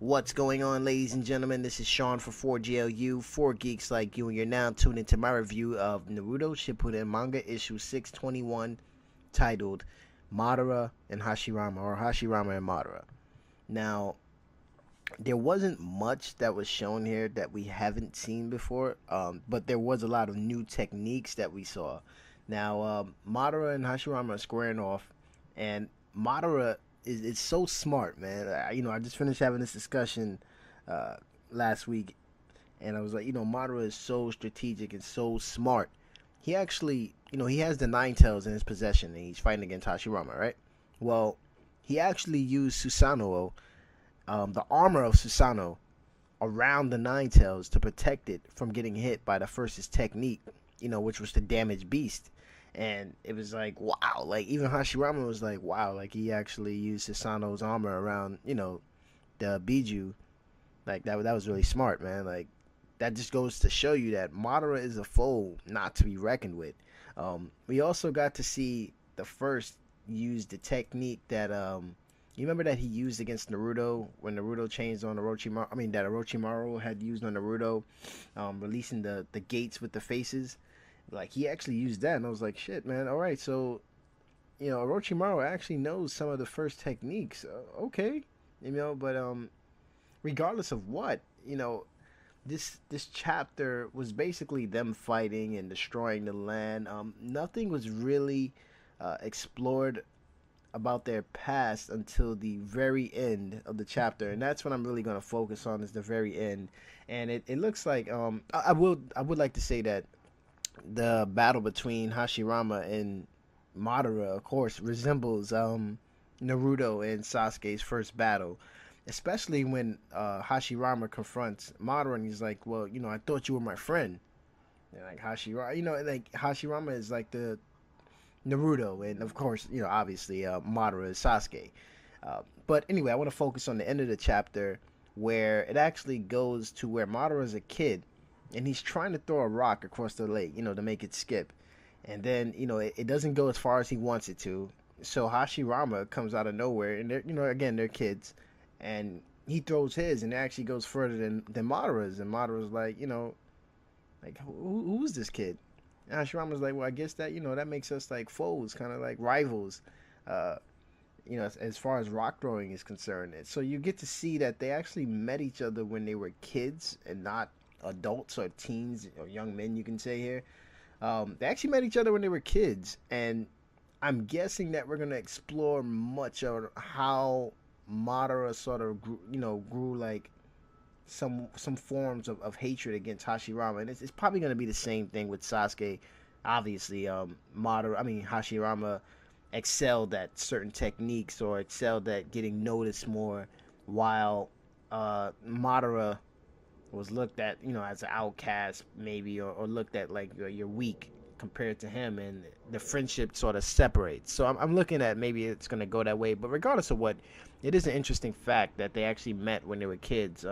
What's going on, ladies and gentlemen? This is Sean for 4GLU, 4 Geeks Like You, and you're now tuned into my review of Naruto Shippuden Manga issue 621, titled Madara and Hashirama, or Hashirama and Madara. Now, there wasn't much that was shown here that we haven't seen before, but there was a lot of new techniques that we saw. Now, Madara and Hashirama are squaring off, and Madara is so smart, man. I just finished having this discussion uh, last week, and I was like, Madara is so strategic and so smart. He actually, he has the Nine Tails in his possession, and he's fighting against Hashirama, right? Well, he actually used Susanoo, the armor of Susanoo, around the Nine Tails to protect it from getting hit by the first's technique, which was to damage Beast. And it was like, wow, like even Hashirama was like, wow, like he actually used Susanoo's armor around, the Biju. Like that was really smart, man. Like that just goes to show you that Madara is a foe not to be reckoned with. We also got to see the first use the technique that you remember that he used against Naruto when Naruto changed on Orochimaru. I mean that Orochimaru had used on Naruto, releasing the gates with the faces. Like he actually used that, and I was like, shit, man. All right, so Orochimaru actually knows some of the first techniques. Okay, but regardless of what, this chapter was basically them fighting and destroying the land. Nothing was really explored about their past until the very end of the chapter, and that's what I'm really going to focus on, is the very end. And it looks like I would like to say that the battle between Hashirama and Madara, of course, resembles Naruto and Sasuke's first battle, especially when Hashirama confronts Madara and he's like, "Well, I thought you were my friend." And like Hashirama, like Hashirama is like the Naruto, and of course, obviously, Madara is Sasuke. But anyway, I want to focus on the end of the chapter where it actually goes to where Madara is a kid and he's trying to throw a rock across the lake, to make it skip. And then, it doesn't go as far as he wants it to. So Hashirama comes out of nowhere, and they're, again, they're kids, and he throws his, and it actually goes further than Madara's. And Madara's like, like, who's this kid? And Hashirama's like, well, I guess that, that makes us like foes, kind of like rivals, as far as rock throwing is concerned. And so you get to see that they actually met each other when they were kids and not adults or teens or young men, you can say here. They actually met each other when they were kids, and I'm guessing that we're going to explore much of how Madara sort of grew like some forms of hatred against Hashirama, and it's probably going to be the same thing with Sasuke. Obviously, Hashirama excelled at certain techniques or excelled at getting noticed more, while Madara was looked at, as an outcast maybe, or looked at like you're weak compared to him, and the friendship sort of separates. So I'm looking at maybe it's going to go that way, but regardless of what, it is an interesting fact that they actually met when they were kids.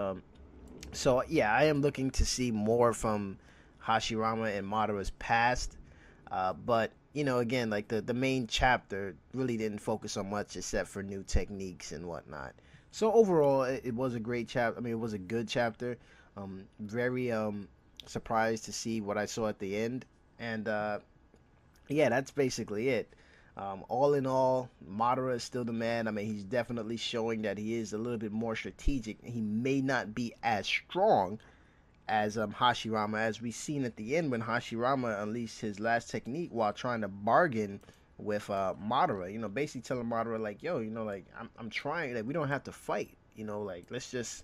So yeah, I am looking to see more from Hashirama and Madara's past, but again, like the main chapter really didn't focus on much except for new techniques and whatnot. So overall, it was a great chapter. I mean, it was a good chapter. Very surprised to see what I saw at the end, and yeah, that's basically it. All in all, Madara is still the man. I mean, he's definitely showing that he is a little bit more strategic. He may not be as strong as Hashirama, as we seen at the end when Hashirama unleashed his last technique while trying to bargain with Madara. Basically telling Madara like, yo, like I'm trying. Like we don't have to fight. Like let's just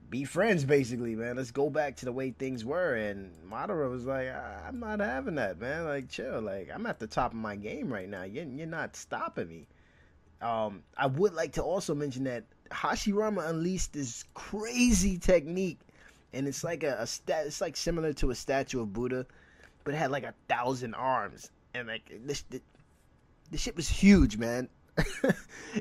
be friends, basically, man. Let's go back to the way things were. And Madara was like, I'm not having that, man. Like, chill. Like, I'm at the top of my game right now. You're not stopping me. I would like to also mention that Hashirama unleashed this crazy technique, and it's like it's like similar to a statue of Buddha, but it had like 1,000 arms, and like the shit was huge, man.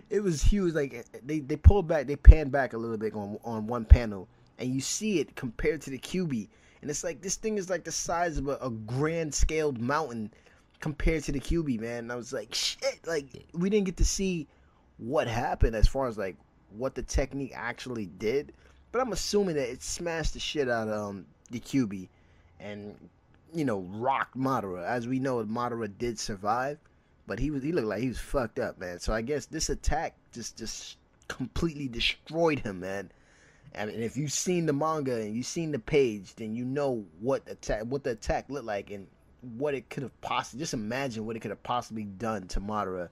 It was huge. Like they pulled back, they panned back a little bit on one panel, and you see it compared to the QB, and it's like this thing is like the size of a grand scaled mountain compared to the QB, man. And I was like, shit. Like we didn't get to see what happened as far as like what the technique actually did, but I'm assuming that it smashed the shit out of the QB and rocked Madara. As we know, Madara did survive, but he looked like he was fucked up, man. So I guess this attack just completely destroyed him, man. I mean, if you've seen the manga and you've seen the page, then you know what the attack looked like and what it could have possibly. Just imagine what it could have possibly done to Madara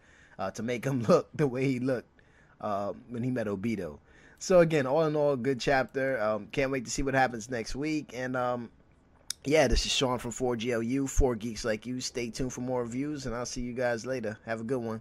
to make him look the way he looked when he met Obito. So again, all in all, good chapter. Can't wait to see what happens next week. And yeah, this is Sean from 4GLU, 4 Geeks Like You. Stay tuned for more reviews, and I'll see you guys later. Have a good one.